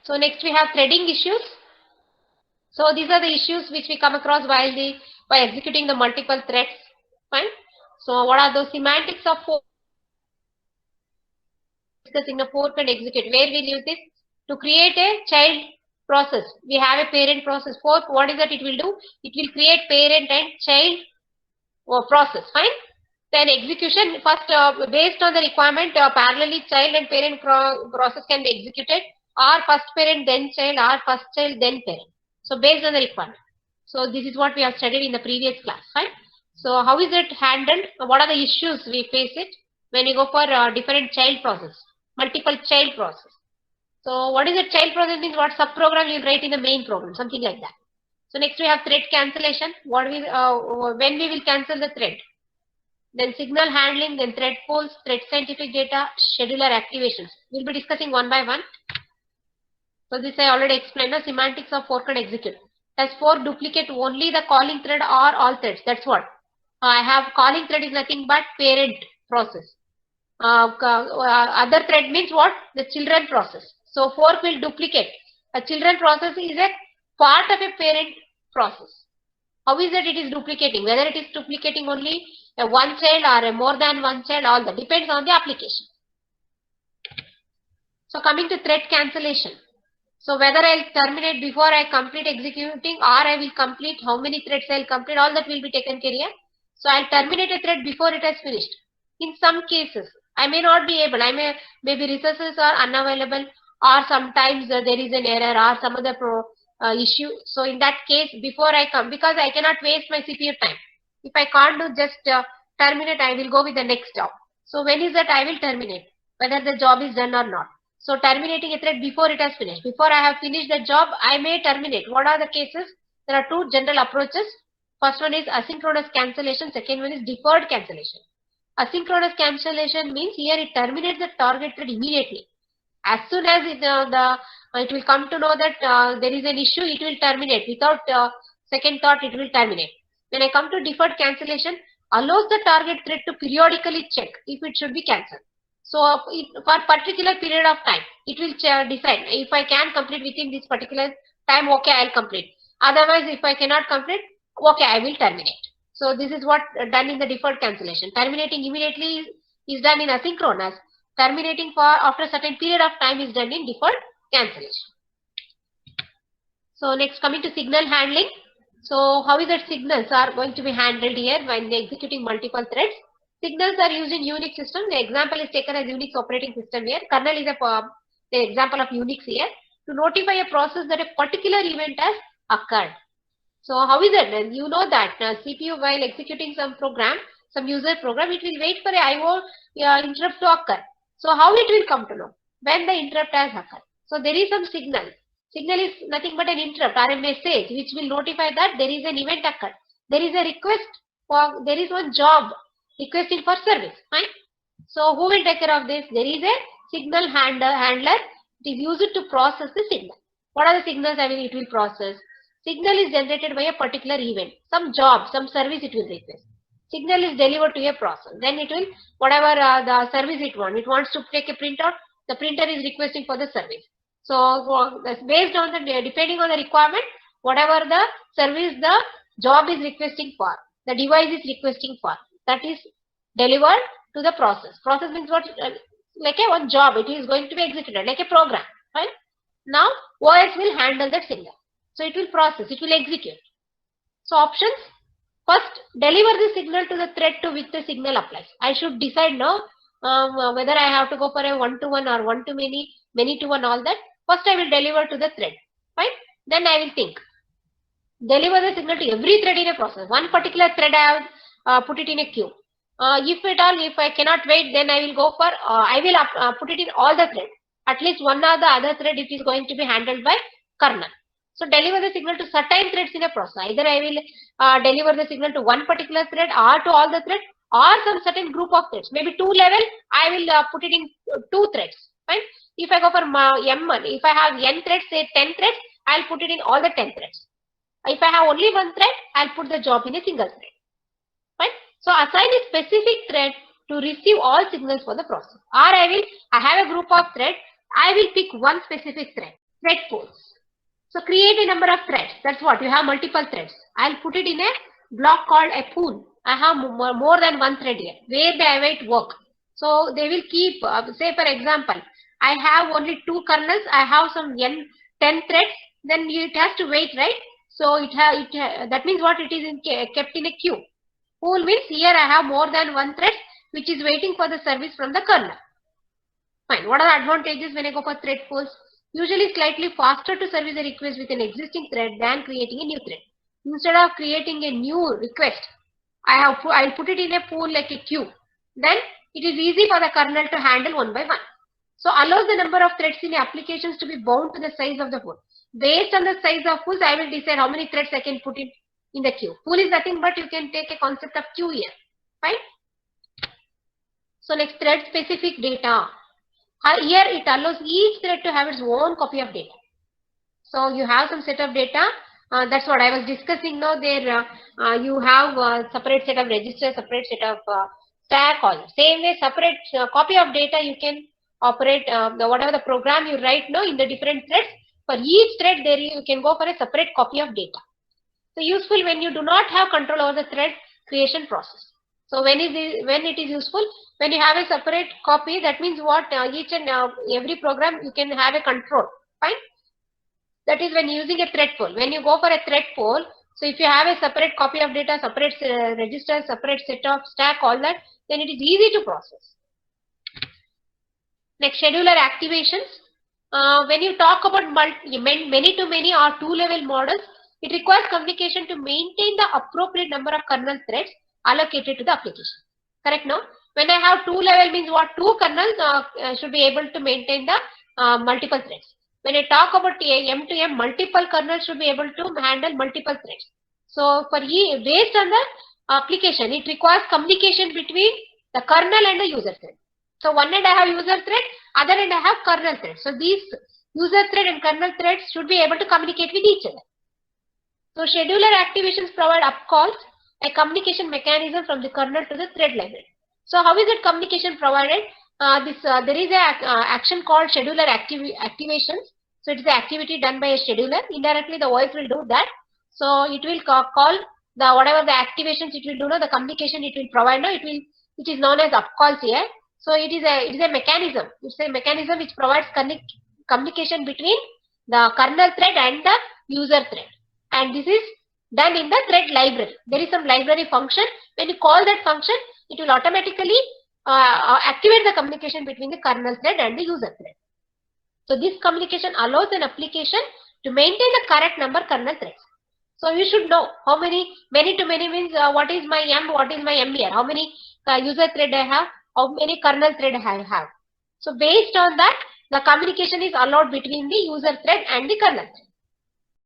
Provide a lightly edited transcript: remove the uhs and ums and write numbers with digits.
So next we have threading issues. So these are the issues which we come across while by executing the multiple threads. Fine. So what are those semantics of fork? Discussing the fork and execute. Where we'll use this to create a child process. We have a parent process. Fork, what is that it will do? It will create parent and child process. Fine. Then execution first based on the requirement, parallelly child and parent process can be executed, or first parent then child, or first child then parent. So based on the requirement. So this is what we have studied in the previous class. Fine. So how is it handled? What are the issues we face it when you go for different child process, multiple child process? So what is a child process means? What subprogram you write in the main program, something like that. So next we have thread cancellation. What we when we will cancel the thread? Then signal handling, then thread pools, thread scientific data, scheduler activations. We'll be discussing one by one. So this I already explained the semantics of fork and execute. Does fork duplicate only the calling thread or all threads? That's what. I have calling thread is nothing but parent process. Other thread means what? The children process. So fork will duplicate. A children process is a part of a parent process. How is that it is duplicating? Whether it is duplicating only a one child or a more than one child, all that depends on the application. So coming to thread cancellation. So whether I'll terminate before I complete executing, or I will complete how many threads I'll complete, all that will be taken care of. So I'll terminate a thread before it has finished. In some cases, I may not be able, maybe resources are unavailable, or sometimes there is an error or some other issue. So in that case, before I come, because I cannot waste my CPU time. If I can't do just terminate, I will go with the next job. So when is that I will terminate? Whether the job is done or not. So terminating a thread before it has finished. Before I have finished the job, I may terminate. What are the cases? There are two general approaches. First one is asynchronous cancellation. Second one is deferred cancellation. Asynchronous cancellation means here it terminates the target thread immediately. As soon as it will come to know that there is an issue, it will terminate. Without second thought, it will terminate. When I come to deferred cancellation, allows the target thread to periodically check if it should be cancelled. So for particular period of time, it will decide if I can complete within this particular time, okay, I'll complete. Otherwise, if I cannot complete, okay, I will terminate. So this is what done in the deferred cancellation. Terminating immediately is done in asynchronous. Terminating for after a certain period of time is done in deferred cancellation. So next coming to signal handling. So how is that signals are going to be handled here when executing multiple threads? Signals are used in Unix system. The example is taken as Unix operating system here. Kernel is the example of Unix here. To notify a process that a particular event has occurred. So how is it? And you know that CPU while executing some program, some user program, it will wait for a IO interrupt to occur. So how it will come to know? When the interrupt has occurred. So there is some signal. Signal is nothing but an interrupt or a message which will notify that there is an event occurred. There is a request for, there is one job requesting for service. Fine. So who will take care of this? There is a signal handler. It is used to process the signal. What are the signals it will process? Signal is generated by a particular event. Some job, some service it will request. Signal is delivered to a process. Then it will, whatever the service it wants to take a printout, the printer is requesting for the service. So based on the, depending on the requirement, whatever the service the job is requesting for, the device is requesting for, that is delivered to the process. Process means what? Like a one job, it is going to be executed, like a program. Right? Now OS will handle that signal. So it will process, it will execute. So options. First, deliver the signal to the thread to which the signal applies. I should decide now whether I have to go for a one-to-one or one-to-many, many-to-one, all that. First, I will deliver to the thread. Right? Then I will think. Deliver the signal to every thread in a process. One particular thread I have put it in a queue. If at all, if I cannot wait, then I will go for, I will put it in all the threads. At least one or the other thread, it is going to be handled by kernel. So deliver the signal to certain threads in a process. Either I will deliver the signal to one particular thread or to all the threads or some certain group of threads. Maybe 2 level, I will put it in 2 threads. Fine. If I go for M1, if I have n threads, say 10 threads, I'll put it in all the 10 threads. If I have only one thread, I'll put the job in a single thread. Fine. So assign a specific thread to receive all signals for the process. Or I have a group of threads, I will pick one specific thread. thread pools. So create a number of threads. That's what you have, multiple threads. I'll put it in a block called a pool. I have more than one thread here where they await work. So they will keep, say for example, I have only 2 kernels. I have some 10 threads. Then it has to wait, right? So that means what, it is kept in a queue. Pool means here I have more than one thread which is waiting for the service from the kernel. Fine. What are the advantages when I go for thread pools? Usually slightly faster to service a request with an existing thread than creating a new thread. Instead of creating a new request, I'll put it in a pool like a queue. Then it is easy for the kernel to handle one by one. So allows the number of threads in applications to be bound to the size of the pool. Based on the size of pools, I will decide how many threads I can put in the queue. Pool is nothing but you can take a concept of queue here. Fine. So next, thread specific data. Here it allows each thread to have its own copy of data. So you have some set of data. That's what I was discussing now. There you have a separate set of registers, separate set of stack. All same way, separate copy of data you can operate whatever the program you write now in the different threads. For each thread, there you can go for a separate copy of data. So useful when you do not have control over the thread creation process. So when it is useful, when you have a separate copy, that means what, each and every program you can have a control. Fine. That is when using a thread pool. When you go for a thread pool, so if you have a separate copy of data, separate register, separate set of stack, all that, then it is easy to process. Next, scheduler activations. When you talk about many-to-many or 2-level models, it requires communication to maintain the appropriate number of kernel threads allocated to the application. Correct now? When I have 2-level means what, 2 kernels should be able to maintain the multiple threads. When I talk about M2M, multiple kernels should be able to handle multiple threads. So based on the application, it requires communication between the kernel and the user thread. So one end I have user thread, other end I have kernel thread. So these user thread and kernel threads should be able to communicate with each other. So scheduler activations provide upcalls, a communication mechanism from the kernel to the thread library. So how is that communication provided? There is an action called scheduler activations. So it is the activity done by a scheduler. Indirectly the OS will do that. So it will call the whatever the activations it will do now, the communication it will provide now, it is known as upcalls here. So it is a mechanism. It's a mechanism which provides communication between the kernel thread and the user thread. And this is done in the thread library. There is some library function. When you call that function, it will automatically activate the communication between the kernel thread and the user thread. So this communication allows an application to maintain the correct number kernel threads. So you should know how many to many means what is my M, what is my M here, how many user thread I have, how many kernel thread I have. So based on that, the communication is allowed between the user thread and the kernel thread.